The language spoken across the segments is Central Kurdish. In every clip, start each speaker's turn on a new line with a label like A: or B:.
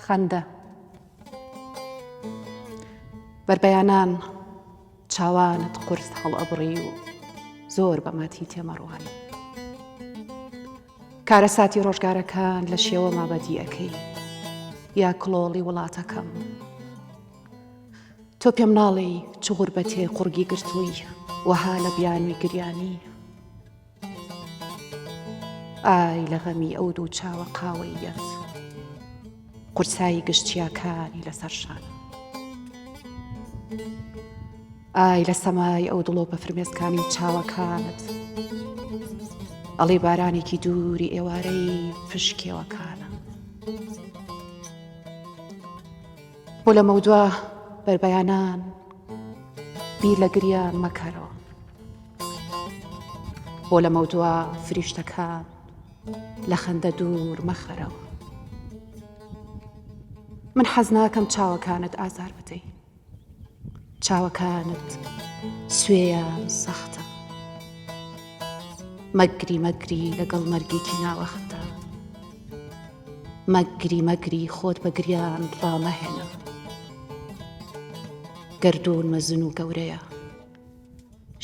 A: خەندە بەربەیانان چاوانت قورس هەڵ ئەبڕی و زۆر بەماتی تێمەڕوانی کارەساتی ڕۆژگارەکان لە شێوە مابەدی ئەەکەی یا کڵۆڵی وڵاتەکەم تۆ پێم ناڵێی چ غوربەتێ قورگی گرتووی وەها لە بیانووی گریانی ئای لە غەمی ئەو دوو چاوە قاوەیەت قورسایی گشتیاکانی لەسەر شانە ئای لە سەمای ئەو دڵۆ بە فرمێسکانی چاوەکانت ئەڵێ بارانێکی دووری ئێوارەی پشکێوەکانە بۆ لە مەودووە بەربەیانان بیر لە گریان مەکەرەوە بۆ لە مەودووە فریشتەکان لە خەندە دوور مەخەرەوە من حەز ناکەم چاوەکانت ئازار بدەی چاوەکانت سوێیان سەختە مەگری لەگەڵ مەرگێکی ناوەختە مەگری خۆت بە گریان ڕامەهێنە گەردوون مەزن و گەورەیە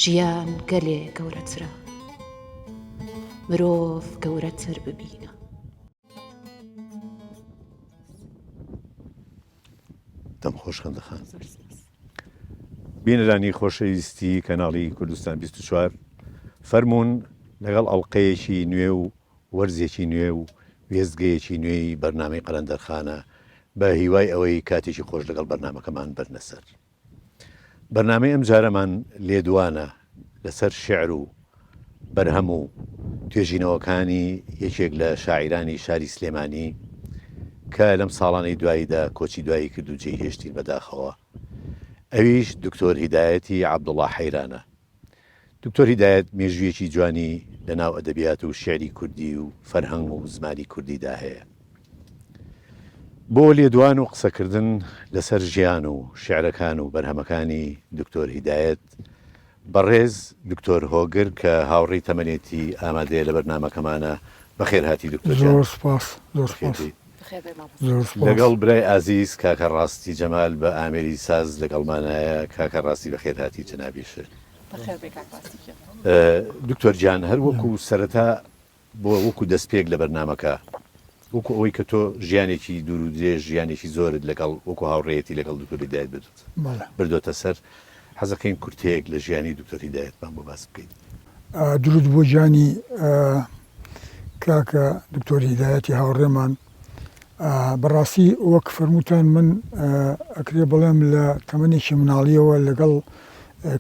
A: ژیان گەلێ گەورەترە مرۆڤ گەورەتر ببینە
B: دەم خۆش خەندەخان بینەرانی خۆشەویستی کەناڵی کوردستان 24 فەرمونون لەگەڵ ئەڵلقەیەکی نوێ و وەرزێکی نوێ و وێزگەیەکی نوێی بەرنامەی قەلەندەرخانە بە هیوای ئەوەی کاتێکی خۆش لەگەڵ بەرنامەکەمان بەرنەسەر بەرنامەی ئەم جارەمان لێدوانە لەسەر شێعر و بەرهەم و توێژینەوەکانی یەکێک لە شاعیرانی شاری سلێمانی کە لەم ساڵانەی دواییدا کۆچی دوایی کرد و جێی هێشتین بەداخەوە ئەویش دکتۆر هیدایەتی عەبدوڵڵا حەیرانە دکتۆر هیدایەت مێژوویەکی جوانی لەناو ئەدەبیات و شێعری کوردی و فەرهەنگ و زمانی کوردیدا هەیە بۆ لێدوان و قسەکردن لەسەر ژیان و شێعرەکان و بەرهەمەکانی دکتۆر هیدایەت بەڕێز دکتۆر هۆگر کە هاوڕێی تەمەنێتی ئامادەیە لە بەرنامەکەمانە بەخێر هاتی دکتۆر
C: زۆر سپاس
B: لەگەڵ برای ئازیز کاکە ڕاستی جەمال بە ئامێری ساز لەگەڵمانایە کاکە ڕاستی بەخێر هاتی جەنابیشە دکتۆر گیان هەر وەکو سەرەتا بۆ وەکو دەستپێک لە بەرنامەکە وەکو ئەوەی کە تۆ ژیانێکی دوور و درێژ ژیانێکی زۆرت لەگەڵ وەکو هاوڕێیەتی لەگەڵ دکتۆر هیدایەت بردۆتە سەر حەزەکەین کورتەیەک لە ژیانی دکتۆر هیدایەتمان بۆ باس بکەین
C: درود بۆ گیانی کاکە دکتۆر هیدایەتی هاوڕێمان بەڕاستی وەک فەرمووتان من ئەکرێ بڵێم لە تەمەنێکی مناڵیەوە لەگەڵ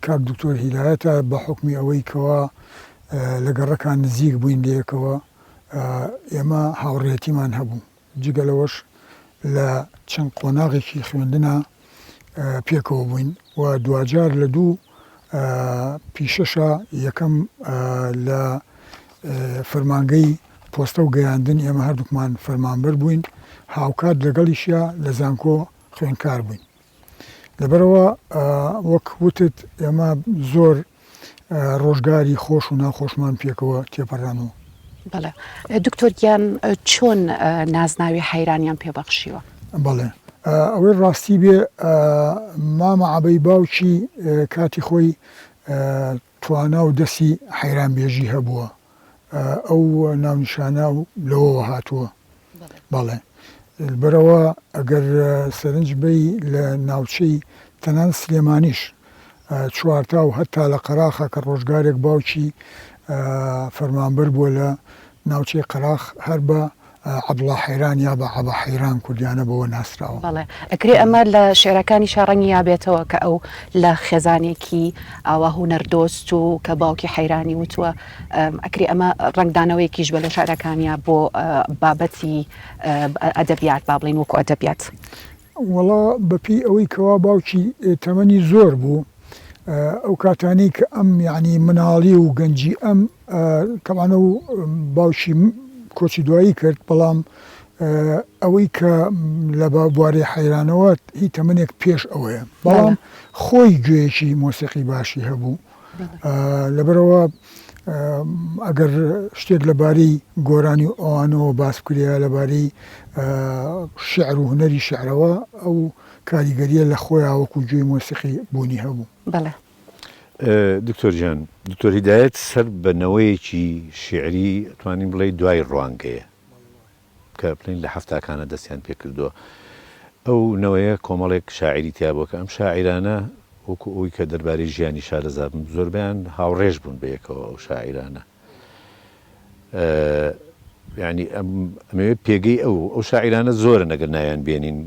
C: کاک دکتۆر هیدایەتە بە حکمی ئەوەی کەوە لە گەڕەکان نزیک بووین لەیەکەوە ئێمە هاوڕێتیمان هەبوو جگەلەوەش لە چەند قۆناغێکی خوێندنە پێکەوە بووین و دوجار لە دوو پیشەشە یەکەم لە فەرمانگەی پۆستە و گەیاندن ئێمە هەردووکمان فەرمانبەر بووین هاوکات لەگەڵیشە لە زانکۆ خوێنکار بووین لەبەرەوە وەک وتت ئێمە زۆر ڕۆژگاری خۆش و ناخۆشمان پێکەوە تێپەڕانەوە
A: بەڵێ دکتۆر گیان چۆن نازناوی حەیرانیان پێبەخشیوە
C: بەڵێ ئەوەی ڕاستی بێ مامە عەبەی باوکی کاتی خۆی توانا و دەستی حەیرانبێژی هەبووە ئەو ناونیشانە و لەوەوە هاتووە بەڵێ بەرەوە ئەگەر سەرنج بی لە ناوچەی تەنان سلێمانیش چوارتا و هەتا لە قەراخە کە ڕۆژگارێک باوکی فەرمانبەر بووە لە ناوچەی قەراخ هەر بە عەبدوڵڵا حەیران یا بە عەبە حەیران کوردیانە بەوە ناسراوە
A: بەڵێ ئەکرێ ئەمە لە شێعرەکانی شاڕەنگی یابێتەوە کە ئەو لە خێزانێکی ئاوا هونەردۆست و کە باوکی حەیرانی وتووە ئەکرێ ئەمە ڕنگدانەوەیەکیش بە لە شارەکانیا بۆ بابەتی ئەدەبیات با بڵین وەکو ئەدەبیات
C: وەڵا بەپی ئەوەی کەوا باوکی تەمەنی زۆر بوو ئەو کاتانی کە ئەم یعنی مناڵی و گەنجی ئەم کەمانە و باوکی کۆچی دوایی کرد بەڵام ئەوەی کە لە بوارەی حەیرانەوە هی تەمەنێک پێش ئەوەیە بەڵام خۆی گوێیەکی مۆسیقی باشی هەبوو لەبەرەوە ئەگەر شتێک لەبارەی گۆرانی ئەوانەوە باس بکرێ لەبارەی شعر و هونەری شعرەوە ئەو کاریگەریە لە خۆیان وەکو گوێی مۆسیقی بوونی هەبوو.
A: بەڵێ
B: دکتۆر جان دکتۆر هیدایەت سەر بەنەوەیەکی شیعری توانین بڵێ دوای ڕوانگەیە کە بڵین لە هەفتاکانە دەستیان پێ کردووە ئەو نەوەیە کۆمەڵێک شاعری تیا بووە کە ئەم شاعرانە وەکو ئەوی کە دەربارەی ژیانی شارەزا بن زۆربیان هاوڕێژ بوون بەیەکەوە ئەو شاعرانە یعنی ئەمەوێت پێگەی ئەو شاعرانە زۆرە نەگەر نایان بێنین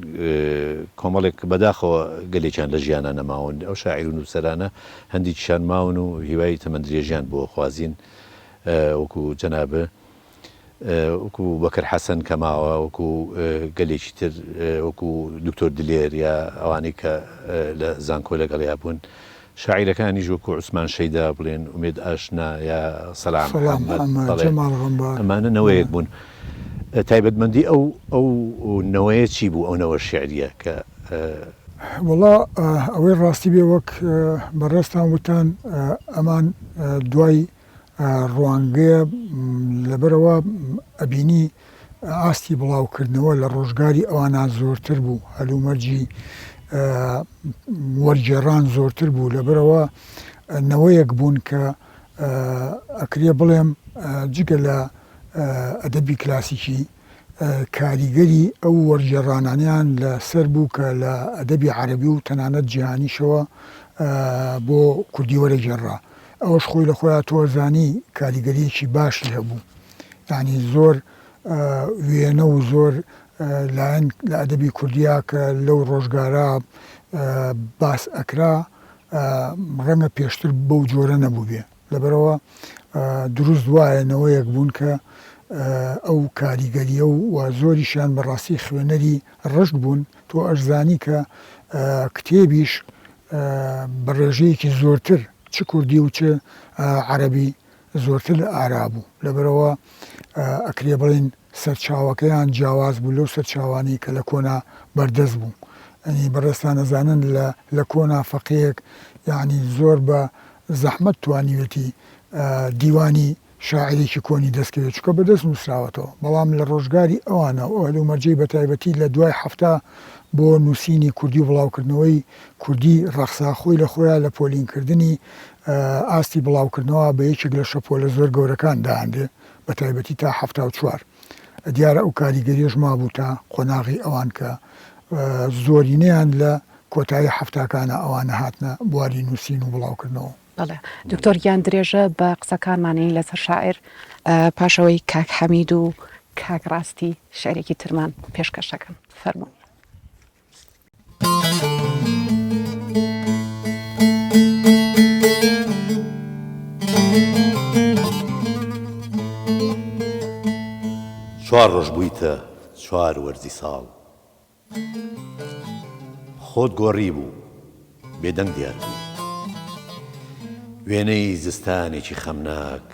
B: کۆمەڵێک بەداخەوە گەلێکیان لە ژیانە نەماون ئەو شاعر و نووسەرانە هەندێکیشان ماون و هیوای تەمەندرێژیان بۆ خوازین وەکو جەنابە وەکو بەکر حەسەن کە ماوە وەکو گەلێکی تر وەکو دکتۆر دلێر یا ئەوانەی کە لە زانکۆ لەگەڵیا بوون شاعیرەکانی ژوەکو عوسمان شەیدا بڵێن ئومێد ئاشنا یا سەلام ئەمانە نەوەیەک بوون تایبەتمەندی ئەو نەوەیە چی بوو ئەو نەوە شعریە کە
C: وڵا ئەوەی ڕاستی بێ وەک بەڕێستان وتان ئەمان دوای ڕوانگەیە لەبەرەوە ئەبینی ئاستی بڵاوکردنەوە لە ڕۆژگاری ئەوانان زۆرتر بوو هەلومەرجی وەرجێڕان زۆرتر بوو لەبەرەوە نەوەیەک بوون کە ئەکرێ بڵێم جگە لە ئەدەبی کلاسیکی کاریگەری ئەو وەرجێڕانانیان لە سەر بوو کە لە ئەدەبی عەرەبی و تەنانەت جیهانیشەوە بۆ کوردی وەرەگێڕا ئەوەش خۆی لە خۆیان تۆزانی کاریگەریەکی باشی هەبوو یعنی زۆر وێنە و زۆر لایەن لە ئەدەبی کوردیا کە لەو ڕۆژگارە باس ئەکرا ڕەنگە پێشتر بەو جۆرە نەبوو بێ لەبەرەوە دروست وایە نەوەیەک بوون کە ئەو کاریگەریە و زۆریشیان بەڕاستی خوێنەری ڕشت بوون تۆ ئەشزانی کە کتێبیش بە ڕێژەیەکی زۆرتر چ کوردی و چ عەرەبی زۆرتر لە ئارا بوو لەبەرەوە ئەکرێ بڵین سەرچاوەکەیان جیاواز بوو لەو سەرچاوانی کە لە کۆنا بەردەست بوو ئەنی بەڕێستان ئەزانن لە کۆنا فەقەیەک یعنی زۆر بە زەحمەت توانیوێتی دیوانی شاعرێکی کۆنی دەستکەوێت چکە بەدەست نووسراوەتەوە بەڵام لە ڕۆژگاری ئەوانە هەلومەرجەی بەتایبەتی لە دوای هەفتە بۆ نووسینی کوردی و بڵاوکردنەوەی کوردی ڕەخساخۆی لە خۆیان لە پۆلینکردنی ئاستی بڵاوکردنەوە بە یەکێک لە شەپۆلە زۆر گەورەکان داهاندێ بەتایبەتی تا 74 دیارە ئەو کاریگەریەش مابوو تا قۆناغی ئەوان کە زۆرینەیان لە کۆتایی هەفتاکانە ئەوانە هاتنە بواری نووسین و بڵاوکردنەوە.
A: بەڵێ دکتۆر گیان درێژە بە قسەکانمانی لەسەر شاعر پاشەوەی کاک حەمید و کاک ڕاستی شعرێکی ترمان پێشکەشەکەن فەرموو.
B: چوار ڕۆژ بوویتە چوار وەرزی ساڵ خۆت گۆڕی بوو بێدەنگ دیار بووی وێنەی زستانێکی خەمناک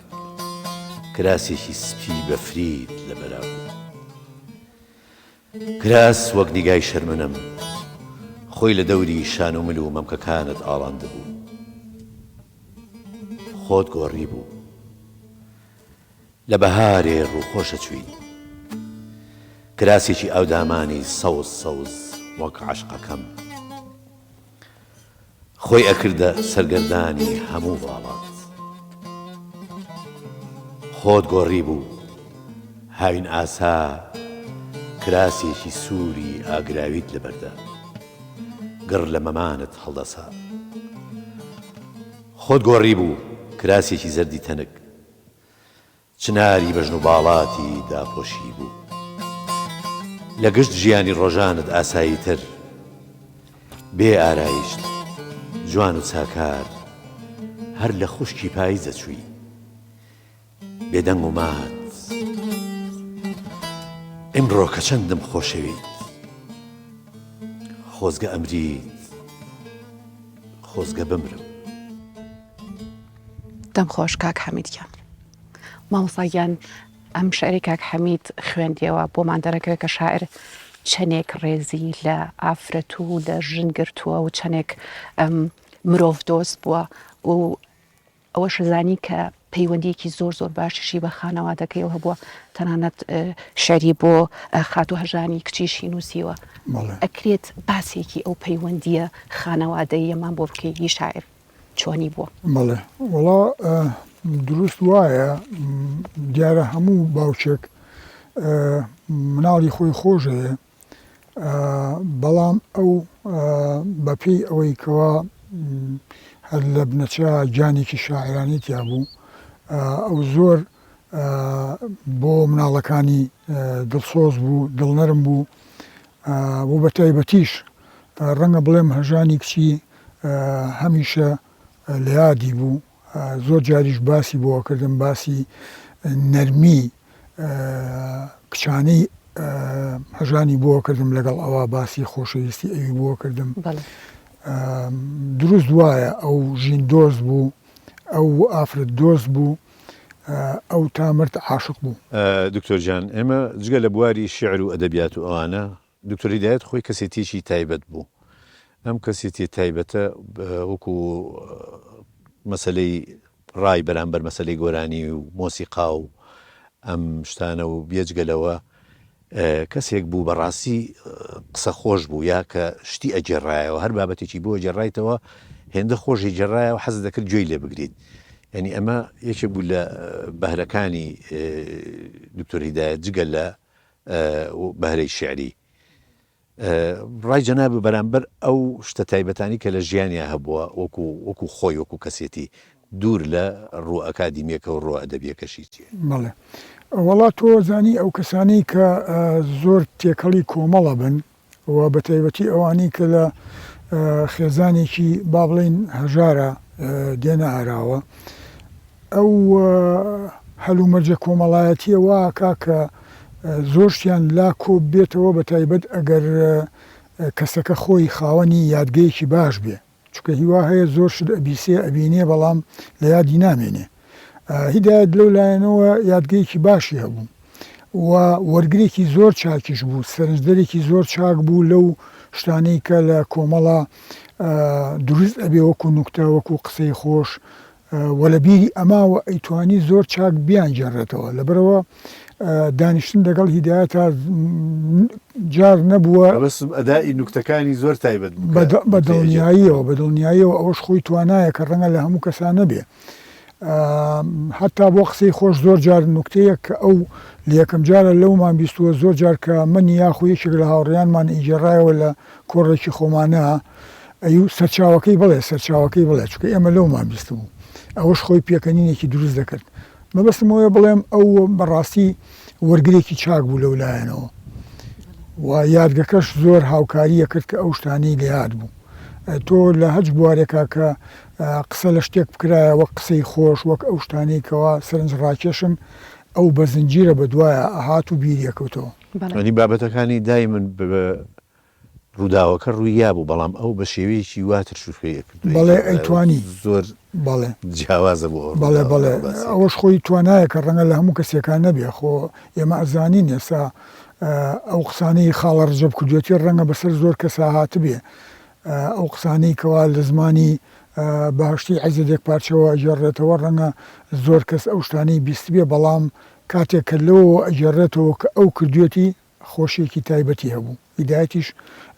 B: کراسێکی سپی بەفرید لە بەرا بوو کراس وەک نیگای شەرمنم خۆی لە دەوری شان و مل و مەمکەکانت ئاڵاندە بوو خۆت گۆڕی بوو لە بەهارێ ڕووخۆشە چووی کراسێکی ئەودامانی سەوز سەوز وەک عەشقەکەم خۆی ئەکردە سەرگەردانی هەموو باڵات خۆت گۆڕی بوو هاوین ئاسا کراسێکی سووری ئاگراویت لەبەردا گڕ لە مەمانت هەڵدەسا خۆت گۆڕی بوو کراسێکی زەردی تەنک چناری بەژن و باڵاتی داپۆشی بوو لە گشت ژیانی ڕۆژانت ئاساییتر بێ ئارایشت جوان و چاکار هەر لە خوشکی پاییزە چووی بێدەنگ و مات ئیمڕۆ کە چەندم خۆشەویت خۆزگە ئەمریت خۆزگە بمرم.
A: دەم خۆش کاک حەمیدیان مامۆستاگیان ئەم شعری کاک حەمید خوێندیەوە بۆمان دەرەکەوێت کە شاعر چەندێک ڕێزی لە ئافرەت و لە ژن گرتووە و چەندێک مرۆڤ دۆست بووە و ئەوە شزانی کە پەیوەندیەکی زۆر باشیشی بە خانەوادەکەیەوە هەبووە تەنانەت شعری بۆ خاتو هەژانی کچیشی نووسیوە ئەکرێت باسێکی ئەو پەیوەندیە خانەوادەی ئەمان بۆ بکەی هی شاعر چۆنی بووە؟
C: بەڵێ وەڵا دروست وایە دیارە هەموو باوچێک مناڵی خۆی خۆشەیە بەڵام ئەو بەپێی ئەوەی کەوا هەر لە بنەچە جانێکی شاعرانی تیا بوو ئەو زۆر بۆ مناڵەکانی دڵسۆز بوو دڵنەرم بوو بۆ بە تایبەتیش ڕەنگە بڵێم هەژانی کچی هەمیشە لە یادی بوو زۆر جاریش باسی بۆ کردم باسی نەرمی کچانەی هەژانی بۆ کردم لەگەڵ ئەوە باسی خۆشەویستی ئەوی بۆ کردم دروست وایە ئەو ژین دۆست بوو ئەو ئافرەت دۆست بوو ئەو تامرد عاشق بوو.
B: دکتۆر جان ئێمە جگە لە بواری شعر و ئەدەبیات و ئەوانە دکتۆر هیدایەت خۆی کەسێتیشی تایبەت بوو ئەم کەسێتی تایبەتە وەکو مەسلەی ڕای بەرامبەر مەسلەی گۆرانی و مۆسیقا و ئەم شتانە و بێجگەلەوە کەسێک بوو بەڕاستی قسە خۆش بوو یا کە شتی ئەجێڕایەوە هەر بابەتێکی بۆ جێڕایتەوە هێندە خۆشی جێڕایەوە حەز دەکرد گوێی لێ بگریت یعنی ئەمە یەکێک بوو لە بەهرەکانی دکتۆر هیدایەت جگە لە بەهرەی شعری ڕای جەناب بەرامبەر ئەو شتە تایبەتانی کە لە ژیانیا هەبووە وەکو خۆی وەکو کەسێتی دوور لە ڕوو ئەکادیمیەکە و ڕوو ئەدەبیەکەشی چیە؟
C: بەڵێ وەڵا تۆ زانی ئەو کەسانی کە زۆر تێکەڵی کۆمەڵە بن و بە تایبەتی ئەوانی کە لە خێزانێکی با بڵێن هەژارە دێنە ئاراوە ئەو هەلومەرجە کۆمەڵایەتیە واکا کە زۆرشیان لا کۆ بێتەوە بە تایبەت ئەگەر کەسەکە خۆی خاوەنی یادگەیەکی باش بێ چکە هیوا هەیە زۆر شت ئەبیسێ ئەبینێ بەڵام لە یادی نامێنێ هیدایەت لەو لایەنەوە یادگەیەکی باشی هەبوو و وەرگرێکی زۆر چاکیش بوو سەرنجدەرێکی زۆر چاک بوو لەو شتانەی کە لە کۆمەڵە دروست ئەبێ وەکو نوکتە وەکو قسەی خۆش وە لە بیری ئەماوە ئەیتوانی زۆر چاک بیان جێڕێتەوە لەبەرەوە دانیشتن لەگەڵ هیدایەتە جار نەبووە
B: ئەدای نوکتەکانی زۆر تایبەت
C: بە دڵنیاییەوە ئەوەش خۆی توانایە کە ڕەنگە لە هەموو کەسان نەبێ حتا بۆ قسەی خۆش زۆر جار نوکتەیە کە ئەو لە یەکەم جارە لەومان بیستووە زۆر جار کە من یاخۆ یەکێک لە هاوڕێیانمان ئیجێڕایەوە لە کۆڕێکی خۆمانە ئەو سەرچاوەکەی بڵێ چکە ئێمە لەومان بیست بوو ئەوەش خۆی پێکەنینێکی دروست دەکرد مەبەستمەوەیە بڵێم ئەو بەڕاستی وەرگرێکی چاک بوو لەو لایەنەوە و یادگەکەش زۆر هاوکاریە کرد کە ئەو شتانەی لە یاد بوو تۆ لە هەج بوارێکا کە قسە لە شتێک بکرایە وەک قسەی خۆش وەک ئەو شتانەی کەوا سەرنج ڕاکێشن ئەو بە زنجیرە بە دوایە ئاهات و بیریەکەوتەوە
B: ئەنی بابەتەکانی دای من ڕووداوەکە ڕووییا بوو بەڵام ئەو بە شێوەیەکی واتر شوفەیە کرد
C: بەڵێ ئەیتوانی
B: زۆر
C: بەڵێ
B: جیاوازە بوو
C: بەڵێ ئەوەش خۆی توانایە کە ڕەنگە لە هەموو کەسێکان نەبێ خۆ ئێمە ئەزانین ئێستا ئەو قسانەی خاڵە ڕجەب کردوێتی ڕەنگە بەسەر زۆر کەسا هات بێ ئەو قسانەی کەوا لە زمانی باشتی عەزێک پارچەوە ئەجێڕێتەوە ڕەنگە زۆر کەس ئەو شتانەی بیست بێ بەڵام کاتێک کە لەوە ئەجێڕێتەوە کە ئەو کردوێتی خۆشیێکی تایبەتی هەبوو هیدایەتیش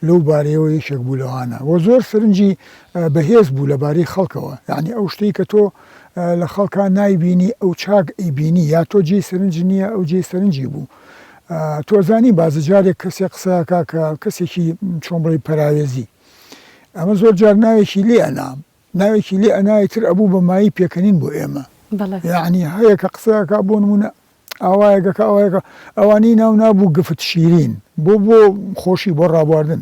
C: لەو بارەیەوە یەکێک بوو لەوانە و زۆر سەرنجی بەهێز بوو لەبارەی خەڵکەوە یعنی ئەو شتەی کە تۆ لە خەڵکان نایبینی ئەو چاک ئەیبینی یا تۆ جێی سەرنج نییە ئەو جێی سەرنجی بوو تۆزانی بازجارێک کەسێک قسەکە کە کەسێکی چۆن بڵێ پەراوێزی ئەمە زۆر جار ناوێکی لێ ئەنام ناوێکی لێ ئەنایتر ئەبوو بە مایی پێکەنین بۆ ئێمە یعنی هەیە کە قسەکە بۆ نمونە ئاوایەکە ئەوەیەکە ئەوانی ناو نابوو گفت شیرین بۆ خۆشی بۆ ڕابواردن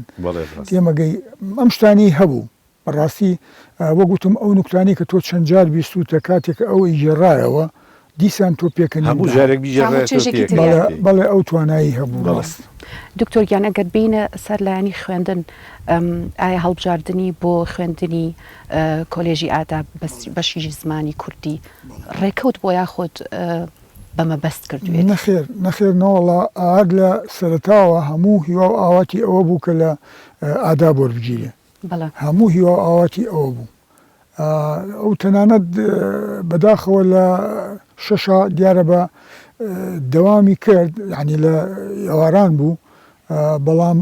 C: تێمەگەی ئەم شتانی هەبوو بەڕاستی وەگوتم ئەو نوکتانی کە تۆ چەند جار بیستوتە کاتێک ئەو ئیجێڕایەوە دیسان تۆ پێکەنین بەڵێ ئەو توانایی هەبوو ڕاست
A: دکتۆر گیان ئەگەر بینە سەر لایەنی خوێندن ئایا هەڵبژاردننی بۆ خوێندنی کۆلێژی ئادا بەشی زمانی کوردی ڕێکەوت بۆ یاخۆت بەمە بەست کردوێت
C: نەخێر نەوەڵا ئاگ لە سەرەتاوە هەموو هیوا و ئاواتی ئەوە بوو کە لە ئادا بۆربگیرێ هەموو هیوا و ئاواتی ئەوە بوو ئەو تەنانەت بەداخەوە لە شەشە دیارە بە دەوامی کرد یعنی لە ئێواران بوو بەڵام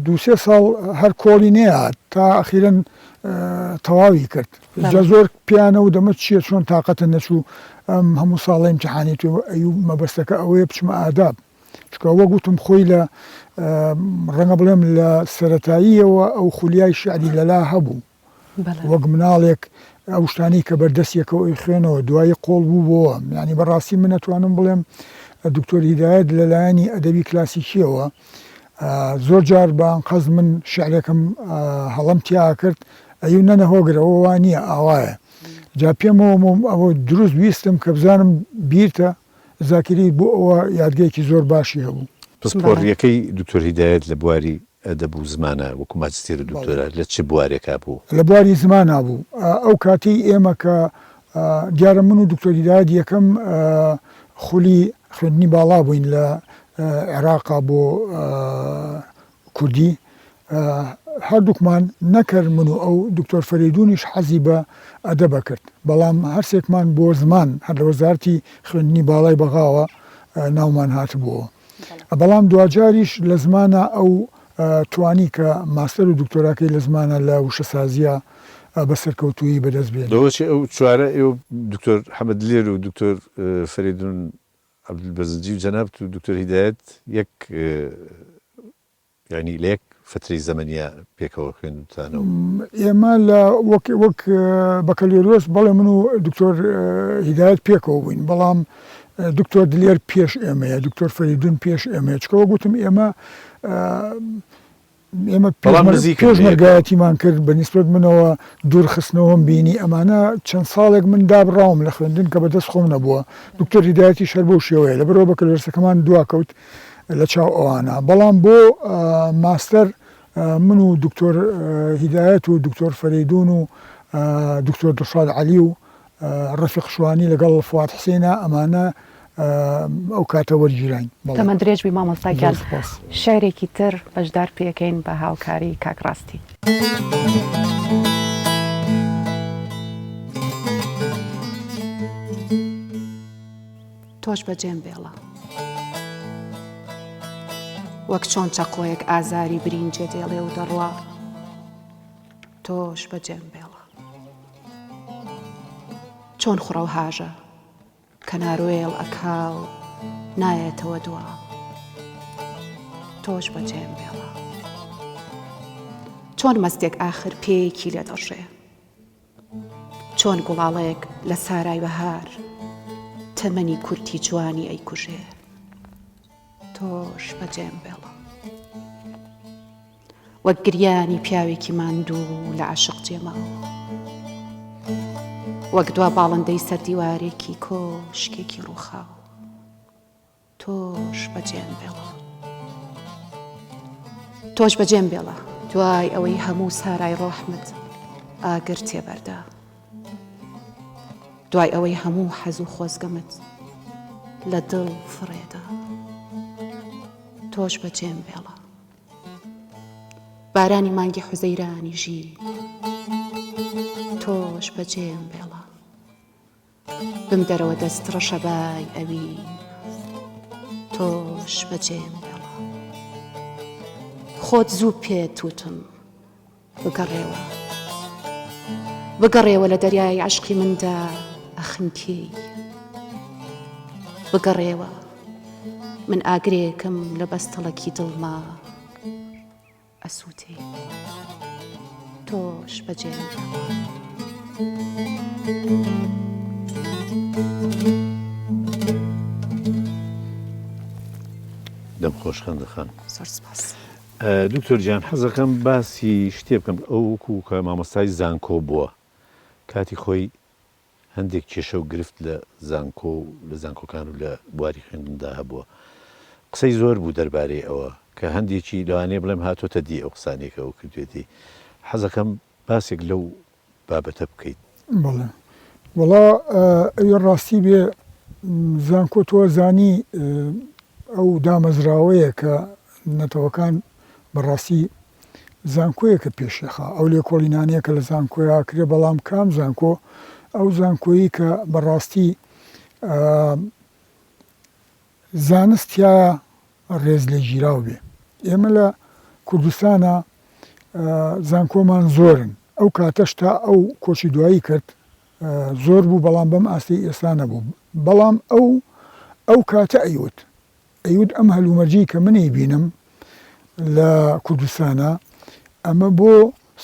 C: دووسێ ساڵ هەر کۆڵی نەیە تا ئەخیرەن تەواوی کرد جا زۆر پیانە و دەمە چییە چۆن تااقەتە نەچوو ئەم هەموو ساڵی امتحانی تو ئەو مەبەستەکە ئەوەیە بچمە ئاداب چکە وە گوتم خۆی لە ڕەنگە بڵێم لە سەرەتاییەوە ئەو خولیای شعری لەلا هەبوو وەک مناڵێک ئەو شتانی کە بەردەستیەکەەوە ئەی خوێنەوە دوایی قۆڵ بوو بۆوە ینی بەڕاستی من نەتوانم بڵێم دکتۆر هیدایەت لەلایەنی ئەدەبی کلاسیکیەوە زۆر جار بەئەنقەز من شعرێکم هەڵم تیا کرد ئەو نەنە هۆگرەوە وانە ئاوایە جا پێمەوە ئەوە دروست ویستم کە بزانم بیرتە زاکری بۆ ئەوە یادگەیەکی زۆر باشی هەبوو
B: پسپۆڕیەکەی دکتۆر هیدایەت لە بواری ئەدەب و زمانە وەکو ماجستێر دکتۆرە لە چ بوارێکا بوو
C: لە بواری زمانە بوو ئەو کاتی ئێمە کە دیارە من و دکتۆر هیدایەت یەکەم خولی خوێندنی باڵا بووین لە عێراقا بۆ کوردی هەردووکمان نەکرد من و ئەو دکتۆر فەریدونیش حەزی بە ئەدەبە کرد بەڵام هەرسێکمان بۆ زمان هەر لە وەزارەتی خوێندنی باڵای بەغاوە ناومان هاتبووە بەڵام دوجاریش لە زمانە ئەو توانی کە ماستەر و دکتۆراکەی لە زمانە لە وشەسازیە بەسەرکەوتویی بەدەست بێت
B: دەوەچی ئەو چوارە ئێوە دکتۆر حەمەد لێر و دکتۆر فەریدون عەبدولبەرزنجی و جەناب و دکتۆر هیدایەت یەک ینی لە یەک فترەی زەمەنیە پێکەوە خوێندتانەوە
C: ئێمە لە وەک بەکەلێرۆس بەڵێ من و دکتۆر هیدایەت پێکەوە بووین بەڵام دکتۆر دلێر پێش ئێمەیە دکتۆر فەریدون پێش ئێمەیە چکەوە گوتم ئێمە پێشمەرگایەتیمان کرد بە نیسبەت منەوە دوورخستنەوەم بینی ئەمانە چەند ساڵێک من دابڕاوم لە خوێندن کە بەدەست خۆم نەبووە دکتۆر هیدایەتی شەر بەو شێوەیە لە بەرەوە بەکەلێرسەکەمان دواکەوت لە چاو ئەوانە بەڵام بۆ ماستەر من و دکتۆر هیدایەت و دکتۆر فەریدون و دکتۆر دڵشاد عەلی و ڕەفیق شوانی لەگەڵ فواد حسێنە ئەمانە ئەو کاتە وەرگیراین
A: تەمە درێژبی مامۆستاگیان شعرێکی تر بەشدار پێکەین بە هاوکاری کاکڕاستی تۆش بەجێم بێڵە وەک چۆن چەقۆیەک ئازاری برینجێ دێڵێ و دەڕوا تۆش بەجێم بێڵە چۆن خوڕە و هاژە کە ناروێڵ ئەکاو نایەتەوە دوا تۆش بەجێم بێڵە چۆن مەستێک ئاخر پێیەکی لێ دەڕژێ چۆن گوڵاڵەیەک لە سارای بەهار تەمەنی کورتی جوانی ئەیکوژێ تۆش بەجێم بێڵە وەک گریانی پیاوێکی ماندوو لە عاشق جێماوە وەک دوا باڵندەی سەردیوارێکی کۆشکێکی ڕووخاو تۆش بەجێم بێڵە تۆش بەجێم بێڵە دوای ئەوەی هەموو سارای ڕۆحمت ئاگر تێبەردا دوای ئەوەی هەموو حەز و خۆزگەمت لە دڵ فڕێدا تۆش بەجێم بێڵە بارانی مانگی حوزەیرانی ژی تۆش بەجێم بێڵە بم دەرەوە دەست ڕەشەبای ئەوین تۆش بەجێم بێڵە خۆت زوو پێت توتم بگەڕێوە لە دەریای عشقی مندا ئەخنکی بگەڕێوە من ئاگرێکم لە بەستەڵەکی دڵما ئەسووتێ تۆش بەجێم
B: دەم خۆش خەندەخان
A: زۆر سپاس
B: دکتۆر گیان حەزەکەم باسی شتێ بکەم ئەو وەکو کە مامۆستای زانکۆ بووە کاتی خۆی هەندێک کێشە و گرفت لە زانکۆ و لە زانکۆکان و لە بواری خوێندندا هەبووە قسەی زۆر بوو دەربارەی ئەوە کە هەندێکی لەوانەیە بڵێم هاتۆتە دی ئەو قسانێکەوە کردوێتی حەزەکەم باسێک لەو بابەتە بکەیت
C: بەڵێ وەڵا ئەوێ ڕاستی بێ زانکۆ تۆ زانی ئەو دامەزراوەیە کە نەتەوەکان بەڕاستی زانکۆیەکە پێشێخە ئەو لێکۆڵینانەیەکە لە زانکۆیە کرێ بەڵام کام زانکۆ ئەو زانکۆیی کە بەڕاستی زانستیایە ڕێز لێ ژیراو بێ. ئێمە لە کوردستانە زانکۆمان زۆرن ئەو کاتەش تا ئەو کۆچی دوایی کرد زۆر بوو بەڵام بەم ئاستی ئێستا نەبوو بەڵام ئەو کاتە ئەیوت ئەم هەلومەرجی کە منی بینم لە کوردستانە ئەمە بۆ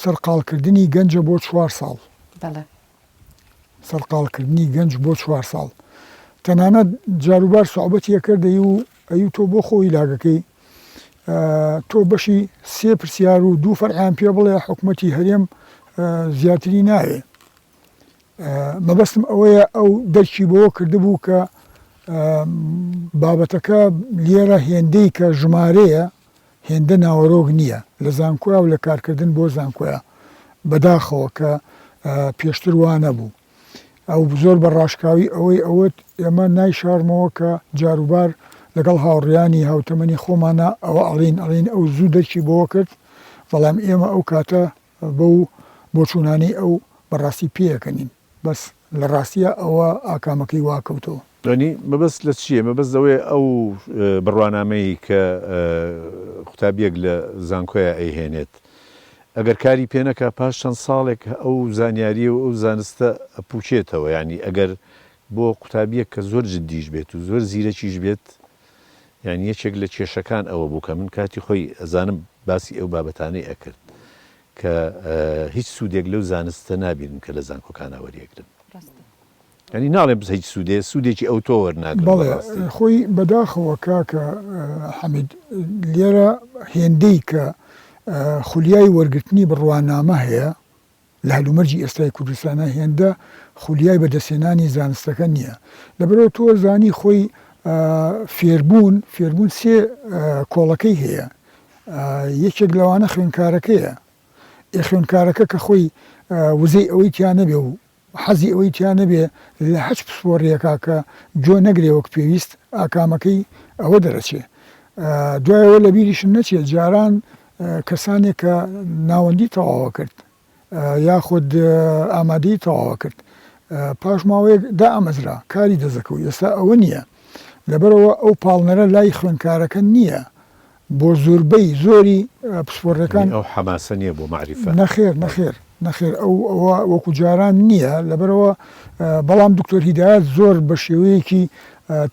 C: سەرقاڵکردنی گەنجە بۆ 4 ساڵ سەرقاڵکردنی گەنج بۆ 4 ساڵ تەنانەت جاروبار سوعبەتی ئەکردەی و ئەی تۆ بۆ خۆی لاگەکەی تۆ بەشی 3 پرسیار و 2 فەرعیان پێ بڵێ حکوومەتی هەرێم زیاتری ناوێ مەبەستم ئەوەیە ئەو دەرکی بۆ کردبوو کە بابەتەکە لێرە هێندەی کە ژمارەیە هێندە ناوەڕۆک نییە لە زانکۆیە و لە کارکردن بۆ زانکۆیە بەداخەوە کە پێشتر وانە بوو ئەو زۆر بە ڕاشکاوی ئەوەت ئێمە نایشارمەوە کە جاروبار لەگەڵ هاوڕیانی هاوتەمەنی خۆمانە ئەوە ئەڵین ئەو زوو دەرکی بۆ کرد بەڵام ئێمە ئەو کاتە بەو بۆچوونانی ئەو بەڕاستی پێەکەنین بەس لە ڕاستیە ئەوە ئاکامەکەی واکەوتەوە
B: دانی مەبەست لە چییە مەبەست دەوەی ئەو بڕوانامەی کە قوتابیەک لە زانکۆیە ئەیهێنێت ئەگەر کاری پێنەکە پاش چەند ساڵێک ئەو زانیاریە و ئەو زانستە ئەپوچێتەوە ینی ئەگەر بۆ قوتابیەک کە زۆر جددیش بێت و زۆر زیرەکیش بێت یعنی یەکێک لە کێشەکان ئەوە بوو کە من کاتی خۆی ئەزانم باسی ئەو بابەتانەی ئەکرد کە هیچ سوودێک لەو زانستە نابینن کە لە زانکۆکانە وەریەگرن ینی ناڵێم بس هیچ سوودێکی ئەو تۆ وەرناگرن
C: بەڵێ خۆی بەداخەوە کاکە حەمید لێرە هێندەی کە خولیای وەرگرتنی بڕوانامە هەیە لە هەلومەرجی ئێستای کوردستانە هێندە خولیای بەدەستێنانی زانستەکە نییە لەبەرەوە تۆ زانی خۆی فێربوون 3 کۆڵەکەی هەیە یەکێک لەوانە خوێنکارەکەیە خوێنکارەکە کە خۆی وزەی ئەوەی تیانە بێ و حەزی ئەوەی تیانە بێ لە هەچ پسپۆڕیەکە کە جۆ نەگرێ وەک پێویست ئاکامەکەی ئەوە دەرەچێ دوایەوە لە بیریشن نەچێت جاران کەسانێک کە ناوەندی تەواوە کرد یاخود ئامادەی تەواوە کرد پاش ماوەیەک دا ئەمەزرا کاری دەزەکەوت ئێستا ئەوە نییە لەبەرەوە ئەو پاڵنەرە لای خوێنکارەکە نییە بۆ زۆربەی زۆری پسپۆڕەکان
B: ئەو حەماسە نییە بۆ معریفە
C: نەخێر ئەو وەکو جاران نییە لەبەرەوە بەڵام دکتۆر هیدایەت زۆر بە شێوەیەکی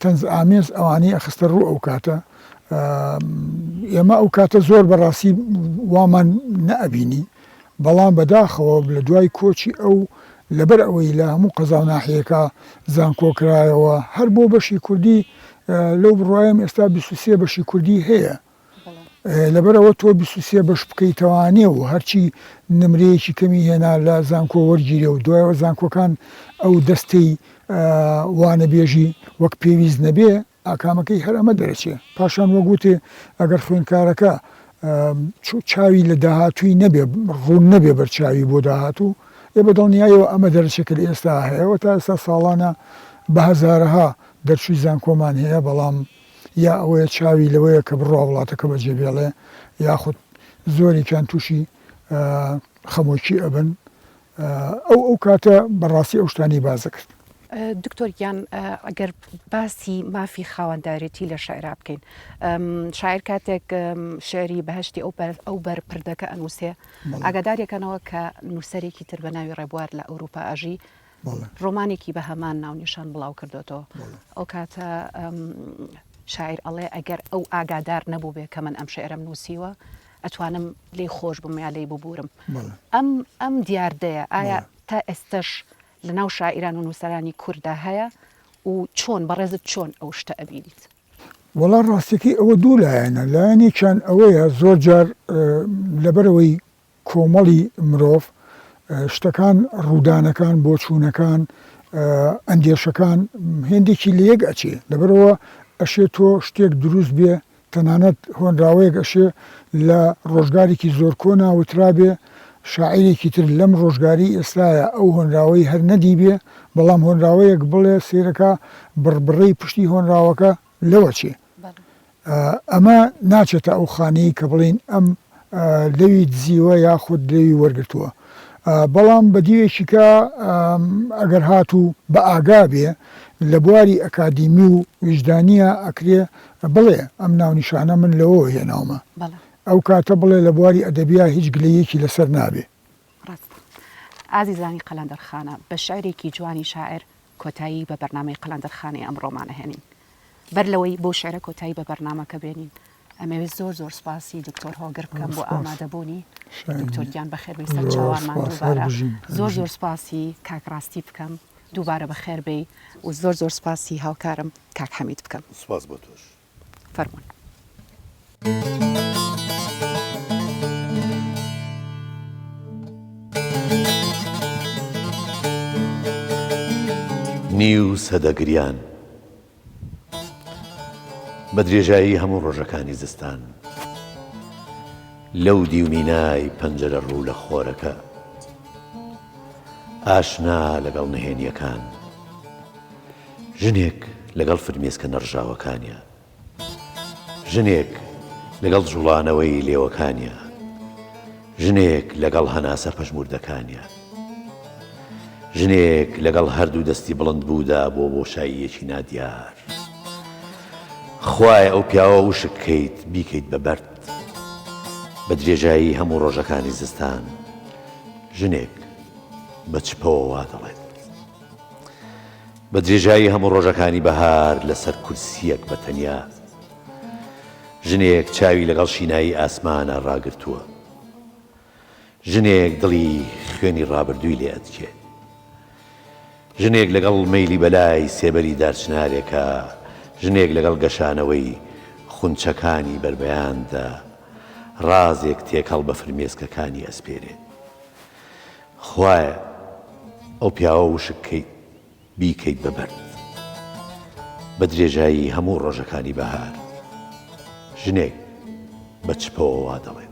C: تەنز ئامێز ئەوانەی ئەخستە ڕوو ئەو کاتە ئێمە ئەو کاتە زۆر بەڕاستی وامان نەئەبینی بەڵام بەداخەوە لە دوای کۆچی ئەو لەبەر ئەوەی لە هەموو قەزاو ناحیەکە زانکۆکرایەوە هەر بۆ بەشی کوردی لەو بڕوایم ئێستا 23 بەشی کوردی هەیە لەبەرەوە تۆ 23 بەش بکەیتەوانێ و هەرچی نمرەیەکی کەمی هێنا لە زانکۆ وەرگیرێ و دوایەوە زانکۆکان ئەو دەستەی وانەبێژی وەک پێویست نەبێ ئاکامەکەی هەر ئەمە دەرەچێ پاشان وەگوتێ ئەگەر خوێنکارەکە چاوی لە داهاتووی نەبێ ڕوون نەبێ بەرچاوی بۆ داهاتوو ێ بەدڵنیایەوە ئەمە دەرەچێکە لە ئێستا هەیەەوە تا ئێستا ساڵانە بە هەزارەها دەرچووی زانکۆمان هەیە بەڵام یا ئەوەیە چاوی لەوەیە کە بڕوا وڵاتەکە بەجێبێڵێ یاخود زۆریان تووشی خەمۆکی ئەبن ئەو کاتە بەڕاستی ئەو شتانی بازە کرد
A: دکتۆریان ئەگەر باسی مافی خاوەنددارێتی لە شاعرا بکەین شاعر کاتێک شعری بەهشتی ئەو بەرپردەکە ئەنووسێ ئاگادارێکەنەوە کە نووسەرێکی تر بە ناوی ڕێبوار لە ئەوروپا ئاژی ڕۆمانێکی بە هەمان ناونیشان بڵاو کردوێتەوە ئەو کاتە شاعر ئەڵێ ئەگەر ئەو ئاگادار نەبوو بێ کە من ئەم شعرم نووسیوە ئەتوانم لێ خۆش بم یا لێ ببورم ئەم دیاردەیە ئایا تا ئێستش لە ناو شاعران و نووسەرانی کووردا هەیە و چۆن بەڕێزت چۆن ئەو شتە ئەبینیت
C: وەڵا ڕاستێکی ئەوە دوو لایەنە لایەنێکیان ئەوەیە زۆر جار لەبەرەوەی کۆمەڵی مرۆڤ شتەکان ڕوودانەکان بۆچوونەکان ئەندێشەکان هێندێکی لە یەک ئەچێ لەبەرەوە ئەشێ تۆ شتێک دروست بێ تەنانەت هۆنراوەیەک ئەشێ لە ڕۆژگارێکی زۆر کۆنا وترابێ شاعیرێکی تر لەم ڕۆژگاری ئێستاە ئەو هۆنراوەی هەر نەدی بێ بەڵام هۆنراوەیەک بڵێ سێرەکە بڕبڕی پشتی هۆنراوەکە لەوە چێ ئەمە ناچێتە ئەو خانەی کە بڵین ئەم لەوی دزیوە یاخود لەوی وەرگتووە. بەڵام بە دیوێکیکە ئەگەر هاتوو بە ئاگا بێ لە بواری ئەکادیمی و وجدانیە ئەکرێ بڵێ ئەم ناونیشانە من لەوە هێناومە ئەو کاتە بڵێ لە بواری ئەدەبیا هیچ گلەیەکی لەسەر نابێ.
A: ڕاستە. ئازیزانی قەلەندەرخانە بە شعرێکی جوانی شاعر کۆتایی بە بەرنامەی قەلەندەرخانەی ئەمڕۆمانە هێنین. بەر لەوەی بۆ شعرە کۆتایی بە بەرنامەکە بێنین ئەمەوێت زۆر سپاسی دکتۆر هۆگر بکەم بۆ ئامادەبوونی دکتۆر گیان بەخێربەی سەر چاوانمان دووبارە زۆر سپاسی کاکڕاستی بکەم دووبارە بەخێر بێ و زۆر سپاسی هاوکارم کاک حەمید بکەم.
B: سپاس بۆ تۆش.
A: فەرموون.
B: نیو سەدەگریان بە درێژایی هەموو ڕۆژەکانی زستان لەو دیومینای پەنجەرە ڕوو لە خۆرەکە ئاشنا لەگەڵ نهێنیەکان ژنێک لەگەڵ فرمێسکە نەڕژاوەکانیە ژنێک لەگەڵ جوڵانەوەی لێوەکانیە ژنێک لەگەڵ هەناسە پەژموردەکانیە ژنێک لەگەڵ هەردوو دەستی بڵند بوودا بۆ بۆشاییەکی نادیار خوای ئەو پیاوە وشکەیت بیکەیت بە بەرد بە درێژایی هەموو ڕۆژەکانی زستان ژنێک بە چپەوە وا دەڵێت بە درێژایی هەموو ڕۆژەکانی بەهار لەسەر کورسیەک بە تەنیا ژنێک چاوی لەگەڵ شینایی ئاسمانە ڕاگرتووە ژنێک دڵی خوێنی ڕابردووی لێ ئەدکێت ژنێک لەگەڵ مەیلی بەلای سێبەری دارچنارێکە ژنێک لەگەڵ گەشانەوەی خونچەکانی بربەیاندا ڕازێک تێکەڵ بە فرمێسکەکانی ئەسپێرێت خوایە ئەو پیاوە وشکەیت بیکەیت بە بەرد بە درێژایی هەموو ڕۆژەکانی بەهار ژنێک بە چپەوە وا دەڵێت